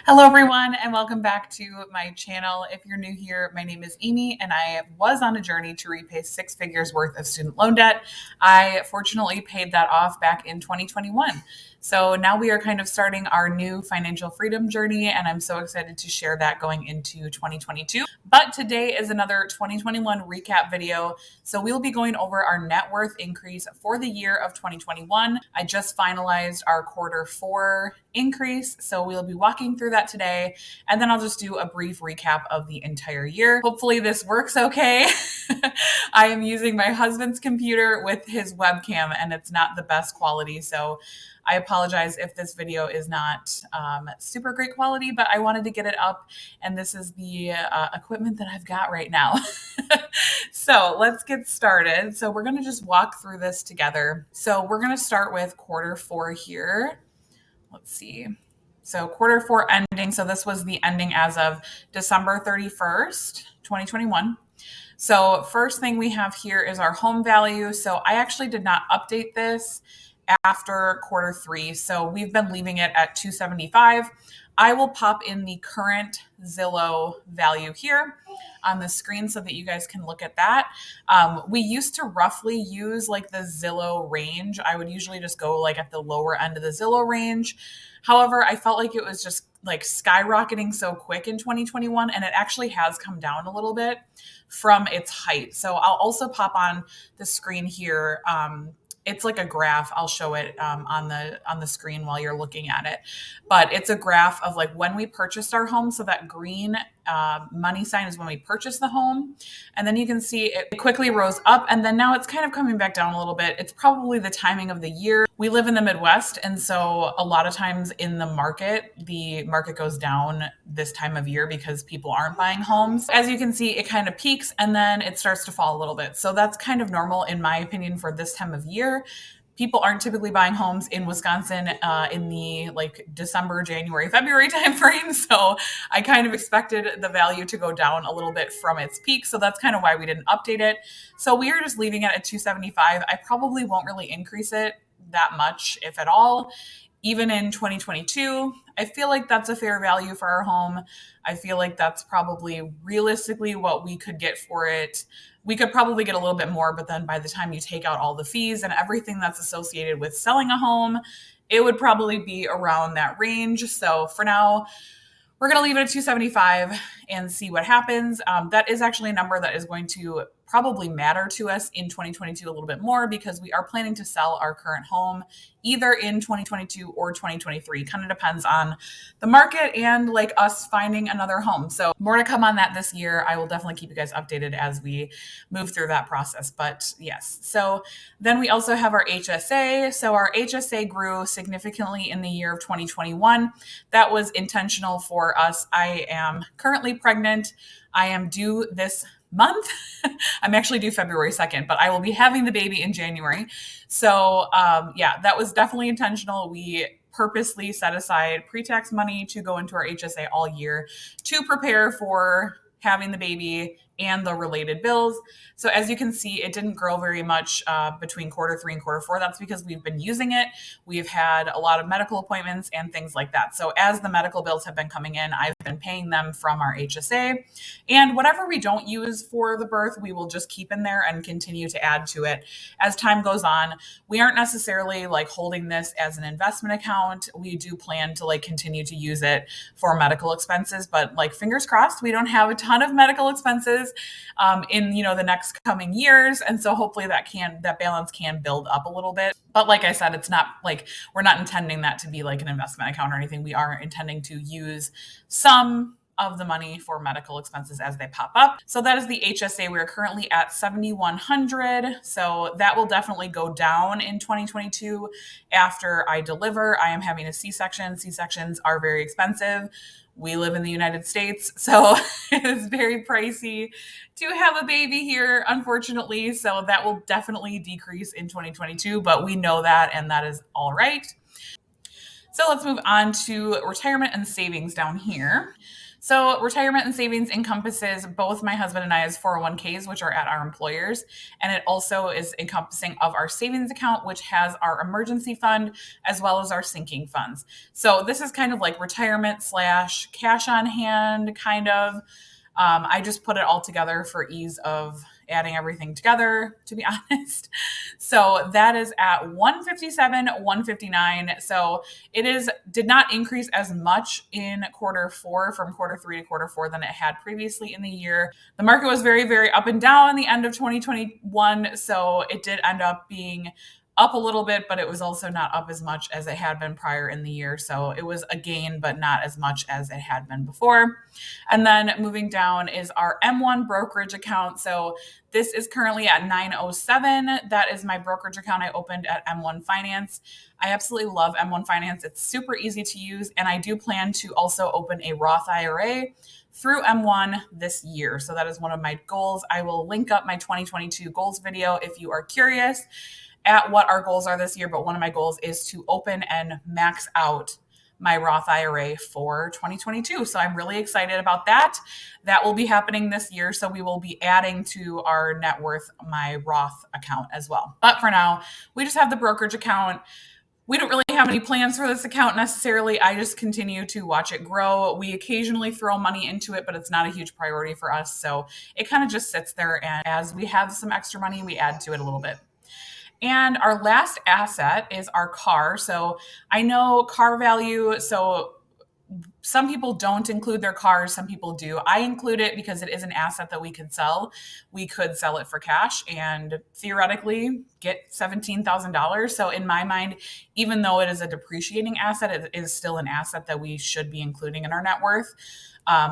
Hello, everyone, and welcome back to my channel. If you're new here, my name is Amy, and I was on a journey to repay six figures worth of student loan debt. I fortunately paid that off back in 2021. So now we are kind of starting our new financial freedom journey, and I'm so excited to share that going into 2022. But today is another 2021 recap video. So we'll be going over our net worth increase for the year of 2021. I just finalized our quarter 4 increase. So we'll be walking through that today. And then I'll just do a brief recap of the entire year. Hopefully this works okay. I am using my husband's computer with his webcam and it's not the best quality. So I apologize if this video is not super great quality, but I wanted to get it up, and this is the equipment that I've got right now. So let's get started. So we're going to just walk through this together. So we're going to start with quarter 4 here. Let's see. So quarter 4 ending. So this was the ending as of December 31st, 2021. So first thing we have here is our home value. So I actually did not update this after quarter 3. So we've been leaving it at 275. I will pop in the current Zillow value here on the screen so that you guys can look at that. We used to roughly use like the Zillow range. I would usually just go like at the lower end of the Zillow range. However, I felt like it was just like skyrocketing so quick in 2021, and it actually has come down a little bit from its height. So I'll also pop on the screen here. It's like a graph. I'll show it on the screen while you're looking at it. But it's a graph of like when we purchased our home. So that green money sign is when we purchased the home. And then you can see it quickly rose up, and then now it's kind of coming back down a little bit. It's probably the timing of the year. We live in the Midwest, and so a lot of times in the market goes down this time of year because people aren't buying homes. As you can see, it kind of peaks and then it starts to fall a little bit. So that's kind of normal in my opinion for this time of year. People aren't typically buying homes in Wisconsin in the like December, January, February timeframe. So I kind of expected the value to go down a little bit from its peak. So that's kind of why we didn't update it. So we are just leaving it at 275. I probably won't really increase it that much, if at all. Even in 2022, I feel like that's a fair value for our home. I feel like that's probably realistically what we could get for it. We could probably get a little bit more, but then by the time you take out all the fees and everything that's associated with selling a home, it would probably be around that range. So for now, we're going to leave it at 275 and see what happens. That is actually a number that is going to probably matter to us in 2022 a little bit more because we are planning to sell our current home either in 2022 or 2023. Kind of depends on the market and like us finding another home. So more to come on that this year. I will definitely keep you guys updated as we move through that process. But yes, so then we also have our HSA. So our HSA grew significantly in the year of 2021. That was intentional for us. I am currently pregnant. I am due this month. I'm actually due February 2nd, but I will be having the baby in January. So yeah, that was definitely intentional. We purposely set aside pre-tax money to go into our HSA all year to prepare for having the baby and the related bills. So as you can see, it didn't grow very much between quarter 3 and quarter 4. That's because we've been using it. We've had a lot of medical appointments and things like that. So as the medical bills have been coming in, I've been paying them from our HSA. And whatever we don't use for the birth, we will just keep in there and continue to add to it as time goes on. We aren't necessarily like holding this as an investment account. We do plan to like continue to use it for medical expenses, but like fingers crossed, we don't have a ton of medical expenses in the next coming years, and so hopefully that balance can build up a little bit. But like I said, it's not like we're not intending that to be like an investment account or anything. We are intending to use some of the money for medical expenses as they pop up. So that is the HSA. We're currently at 7,100. So that will definitely go down in 2022 after I deliver. I am having a C-section. C-sections are very expensive. We live in the United States, so it is very pricey to have a baby here, unfortunately. So that will definitely decrease in 2022, but we know that, and that is all right. So let's move on to retirement and savings down here. So, retirement and savings encompasses both my husband and I's 401ks, which are at our employers, and it also is encompassing of our savings account, which has our emergency fund as well as our sinking funds. So, this is kind of like retirement slash cash on hand, kind of. I just put it all together for ease of adding everything together, to be honest. So that is at 157, 159. So it is did not increase as much in quarter four from quarter three to quarter four than it had previously in the year. The market was very, very up and down in the end of 2021. So it did end up being up a little bit, but it was also not up as much as it had been prior in the year. So it was a gain, but not as much as it had been before. And then moving down is our M1 brokerage account. So this is currently at 907. That is my brokerage account I opened at M1 Finance. I absolutely love M1 Finance. It's super easy to use. And I do plan to also open a Roth IRA through M1 this year. So that is one of my goals. I will link up my 2022 goals video if you are curious at what our goals are this year. But one of my goals is to open and max out my Roth IRA for 2022. So I'm really excited about that. That will be happening this year. So we will be adding to our net worth my Roth account as well. But for now, we just have the brokerage account. We don't really have any plans for this account necessarily. I just continue to watch it grow. We occasionally throw money into it, but it's not a huge priority for us. So it kind of just sits there. And as we have some extra money, we add to it a little bit. And our last asset is our car. So I know car value. So some people don't include their cars, some people do. I include it because it is an asset that we could sell. We could sell it for cash and theoretically get $17,000. So in my mind, even though it is a depreciating asset, it is still an asset that we should be including in our net worth.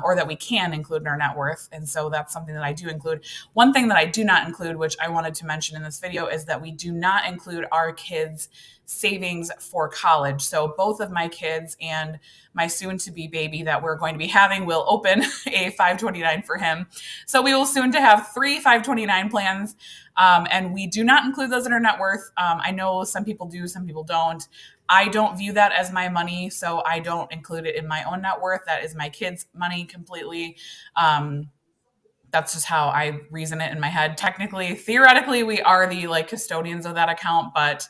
Or that we can include in our net worth. And so that's something that I do include. One thing that I do not include, which I wanted to mention in this video, is that we do not include our kids' savings for college. So both of my kids and my soon to be baby that we're going to be having will open a 529 for him. So we will soon to have 3 529 plans. And we do not include those in our net worth. I know some people do, some people don't. I don't view that as my money, so I don't include it in my own net worth. That is my kids' money completely. That's just how I reason it in my head. Technically, theoretically, we are the custodians of that account, but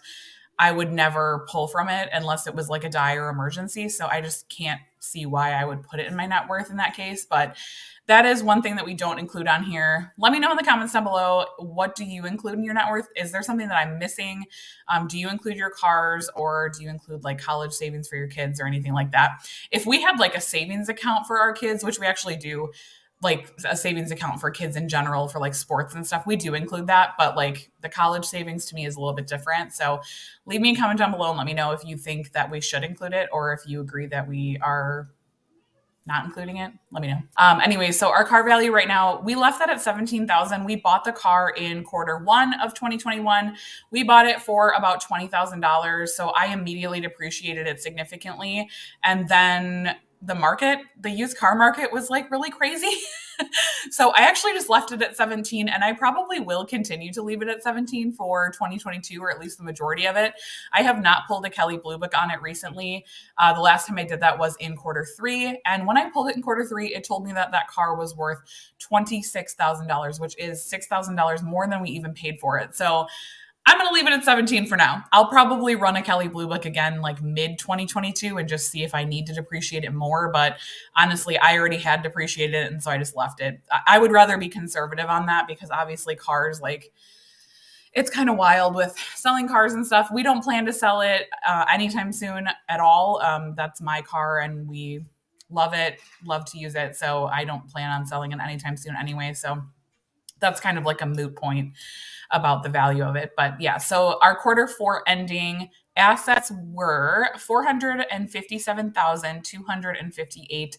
I would never pull from it unless it was like a dire emergency. So I just can't see why I would put it in my net worth in that case. But that is one thing that we don't include on here. Let me know in the comments down below. What do you include in your net worth? Is there something that I'm missing? Do you include your cars, or do you include like college savings for your kids or anything like that? If we had like a savings account for our kids, which we actually do, like a savings account for kids in general for like sports and stuff, we do include that. But like the college savings to me is a little bit different. So leave me a comment down below and let me know if you think that we should include it or if you agree that we are not including it. Let me know. Anyway, so our car value right now, we left that at 17,000. We bought the car in quarter one of 2021. We bought it for about $20,000. So I immediately depreciated it significantly. And then the used car market was like really crazy. So I actually just left it at 17, and I probably will continue to leave it at 17 for 2022, or at least the majority of it. I have not pulled a Kelley Blue Book on it recently. The last time I did that was in quarter three. And when I pulled it in quarter three, it told me that that car was worth $26,000, which is $6,000 more than we even paid for it. So I'm going to leave it at 17 for now. I'll probably run a Kelley Blue Book again like mid 2022 and just see if I need to depreciate it more. But honestly, I already had depreciated it, and so I just left it. I would rather be conservative on that because obviously cars, like, it's kind of wild with selling cars and stuff. We don't plan to sell it anytime soon at all. That's my car and we love it, love to use it. So I don't plan on selling it anytime soon anyway. So that's kind of like a moot point about the value of it. But yeah, so our quarter four ending assets were $457,258.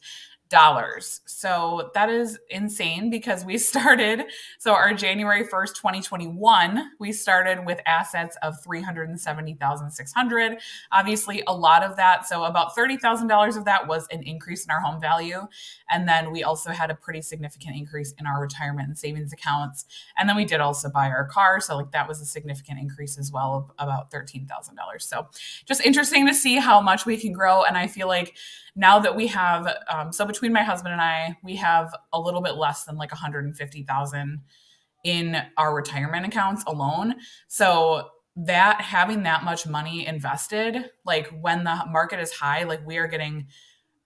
So that is insane because we started, so our January 1st, 2021, we started with assets of $370,600. Obviously, a lot of that, so about $30,000 of that was an increase in our home value. And then we also had a pretty significant increase in our retirement and savings accounts. And then we did also buy our car. So like that was a significant increase as well of about $13,000. So just interesting to see how much we can grow. And I feel like now that we have, so between between my husband and I, we have a little bit less than like 150,000 in our retirement accounts alone. So that having that much money invested, like when the market is high, like we are getting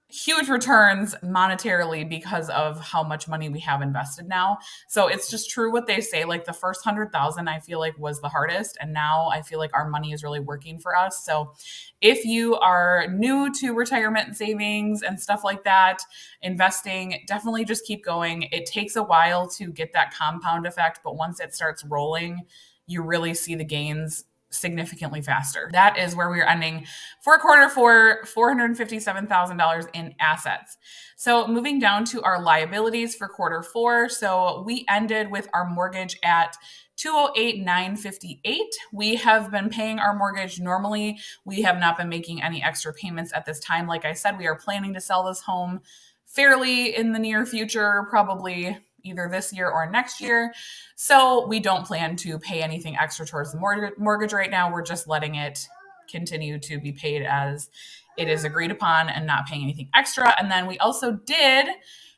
huge returns monetarily because of how much money we have invested now. So it's just true what they say. Like the first 100,000, I feel like was the hardest, and now I feel like our money is really working for us. So if you are new to retirement savings and stuff like that, investing, definitely just keep going. It takes a while to get that compound effect, but once it starts rolling, you really see the gains significantly faster. That is where we are ending for quarter four, $457,000 in assets. So moving down to our liabilities for quarter four. So we ended with our mortgage at 208,958. We have been paying our mortgage normally. We have not been making any extra payments at this time. Like I said, we are planning to sell this home fairly in the near future, probably either this year or next year. So we don't plan to pay anything extra towards the mortgage right now. We're just letting it continue to be paid as it is agreed upon and not paying anything extra. And then we also did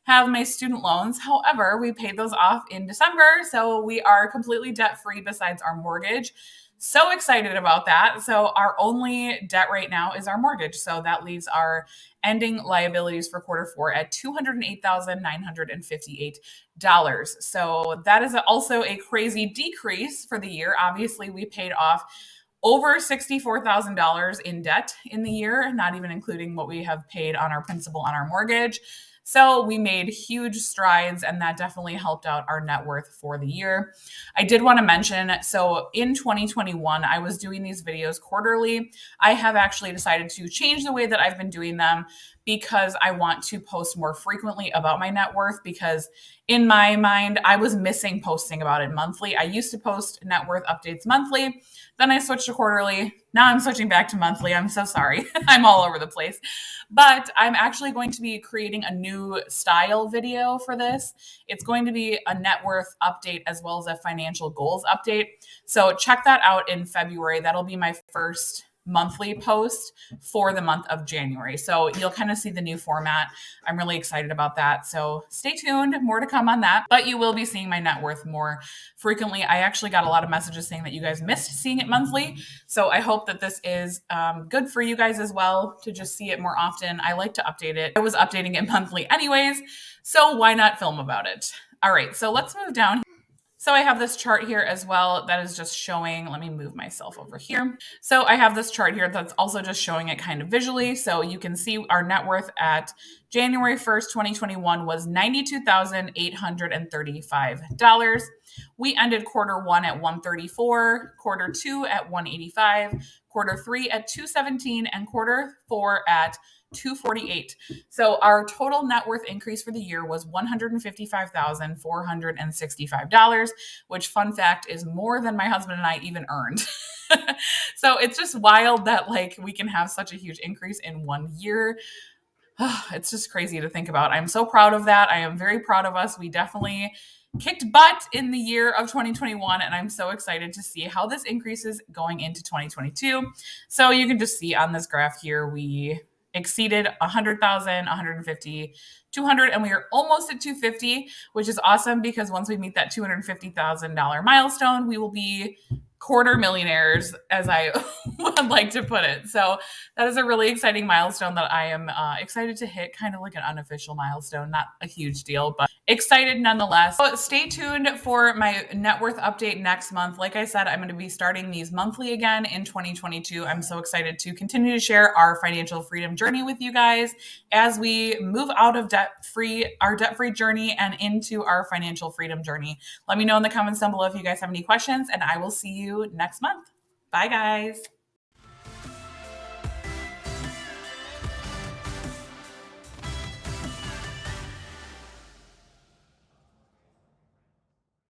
have my student loans. However, we paid those off in December. So we are completely debt free besides our mortgage. So excited about that. So our only debt right now is our mortgage. So that leaves our ending liabilities for quarter four at $208,958. So that is also a crazy decrease for the year. Obviously, we paid off over $64,000 in debt in the year, not even including what we have paid on our principal on our mortgage. So we made huge strides, and that definitely helped out our net worth for the year. I did want to mention, so in 2021, I was doing these videos quarterly. I have actually decided to change the way that I've been doing them because I want to post more frequently about my net worth, because in my mind, I was missing posting about it monthly. I used to post net worth updates monthly. Then I switched to quarterly. Now I'm switching back to monthly. I'm so sorry. I'm all over the place. But I'm actually going to be creating a new style video for this. It's going to be a net worth update as well as a financial goals update. So check that out in February. That'll be my first monthly post for the month of January. So you'll kind of see the new format. I'm really excited about that. So stay tuned, more to come on that. But you will be seeing my net worth more frequently. I actually got a lot of messages saying that you guys missed seeing it monthly. So I hope that this is good for you guys as well to just see it more often. I like to update it. I was updating it monthly anyways, so why not film about it? All right, so let's move down. So I have this chart here as well that is just showing, let me move myself over here. So I have this chart here that's also just showing it kind of visually. So you can see our net worth at January 1st, 2021 was $92,835. We ended quarter one at 134, quarter two at 185, quarter three at 217, and quarter four at 248. So our total net worth increase for the year was $155,465, which, fun fact, is more than my husband and I even earned. So it's just wild that like we can have such a huge increase in one year. It's just crazy to think about. I'm so proud of that. I am very proud of us. We definitely kicked butt in the year of 2021, and I'm so excited to see how this increases going into 2022. So you can just see on this graph here, we exceeded 100,000, 150, 200, and we are almost at 250, which is awesome because once we meet that $250,000 milestone, we will be quarter millionaires, as I would like to put it. So that is a really exciting milestone that I am excited to hit, kind of like an unofficial milestone, not a huge deal, but excited nonetheless. So stay tuned for my net worth update next month. Like I said, I'm going to be starting these monthly again in 2022. I'm so excited to continue to share our financial freedom journey with you guys as we move out of our debt-free journey and into our financial freedom journey. Let me know in the comments down below if you guys have any questions, and I will see you next month. Bye, guys.